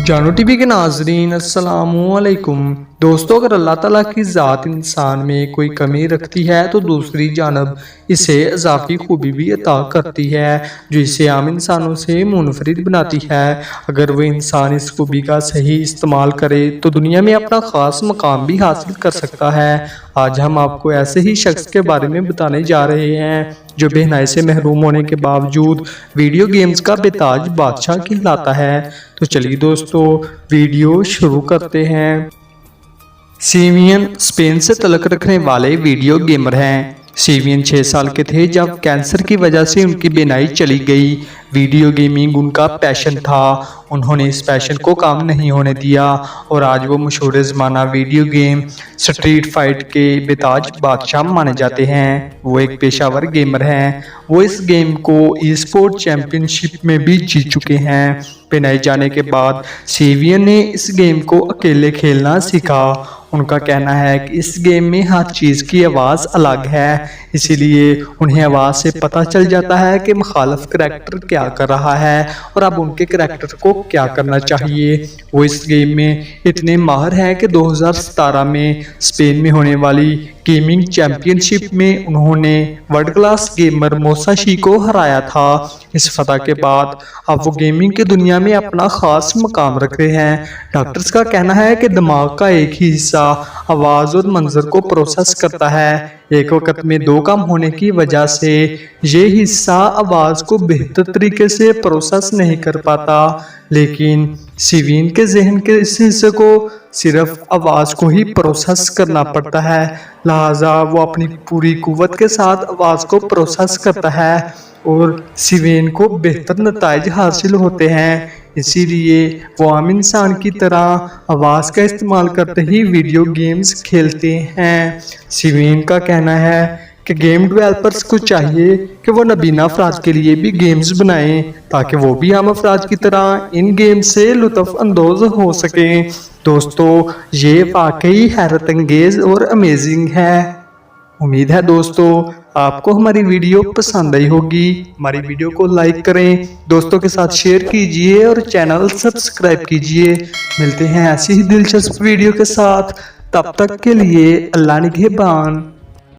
جانو T V کے ناظرین السلام علیکم دوستو، اگر اللہ تعالیٰ کی ذات انسان میں کوئی کمی رکھتی ہے تو دوسری جانب اسے اضافی خوبی بھی عطا کرتی ہے جو اسے عام انسانوں سے منفرد بناتی ہے۔ اگر وہ انسان اس خوبی کا صحیح استعمال کرے تو دنیا میں اپنا خاص مقام بھی حاصل کر سکتا ہے۔ آج ہم آپ کو ایسے ہی شخص کے بارے میں بتانے جا رہے ہیں جو بہنائی سے محروم ہونے کے باوجود ویڈیو گیمز کا بے تاج بادشاہ کہلاتا ہے۔ تو چلیے دوستو ویڈیو شروع کرتے ہیں۔ سیوین اسپین سے تعلق رکھنے والے ویڈیو گیمر ہیں۔ سیوین 6 سال کے تھے جب کینسر کی وجہ سے ان کی بینائی چلی گئی۔ ویڈیو گیمنگ ان کا پیشن تھا، انہوں نے اس پیشن کو کام نہیں ہونے دیا اور آج وہ مشہور زمانہ ویڈیو گیم سٹریٹ فائٹ کے بے تاج بادشاہ مانے جاتے ہیں۔ وہ ایک پیشہ ور گیمر ہیں، وہ اس گیم کو ای اسپورٹ چیمپئن شپ میں بھی جیت چکے ہیں۔ بینائی جانے کے بعد سیوین نے اس گیم کو اکیلے کھیلنا سیکھا۔ ان کا کہنا ہے کہ اس گیم میں ہر چیز کی آواز الگ ہے، اسی لیے انہیں آواز سے پتہ چل جاتا ہے کہ مخالف کریکٹر کیا کر رہا ہے اور اب ان کے کریکٹر کو کیا کرنا چاہیے۔ وہ اس گیم میں اتنے ماہر ہیں کہ 2017 میں اسپین میں ہونے والی گیمنگ چیمپئن شپ میں انہوں نے ورلڈ کلاس گیمر موساشی کو ہرایا تھا۔ اس فتح کے بعد اب وہ گیمنگ کی دنیا میں اپنا خاص مقام رکھ رہے ہیں۔ ڈاکٹرز کا کہنا ہے کہ دماغ کا ایک ہی حصہ آواز اور منظر کو پروسیس کرتا ہے۔ ایک وقت میں 2 کام ہونے کی وجہ سے یہ حصہ آواز کو بہتر طریقے سے پروسیس نہیں کر پاتا، لیکن سیوین کے ذہن کے اس حصے کو صرف آواز کو ہی پروسیس کرنا پڑتا ہے، لہٰذا وہ اپنی پوری قوت کے ساتھ آواز کو پروسیس کرتا ہے اور سیوین کو بہتر نتائج حاصل ہوتے ہیں۔ اسی لیے وہ عام انسان کی طرح آواز کا استعمال کرتے ہی ویڈیو گیمز کھیلتے ہیں۔ سیوین کا کہنا ہے کہ گیم ڈیولپرز کو چاہیے کہ وہ نابینا افراد کے لیے بھی گیمز بنائیں تاکہ وہ بھی عام افراد کی طرح ان گیمز سے لطف اندوز ہو سکیں۔ دوستو یہ واقعی حیرت انگیز اور امیزنگ ہے۔ امید ہے دوستو آپ کو ہماری ویڈیو پسند آئی ہوگی۔ ہماری ویڈیو کو لائک کریں، دوستوں کے ساتھ شیئر کیجئے اور چینل سبسکرائب کیجئے۔ ملتے ہیں ایسی ہی دلچسپ ویڈیو کے ساتھ، تب تک کے لیے اللہ نگہبان۔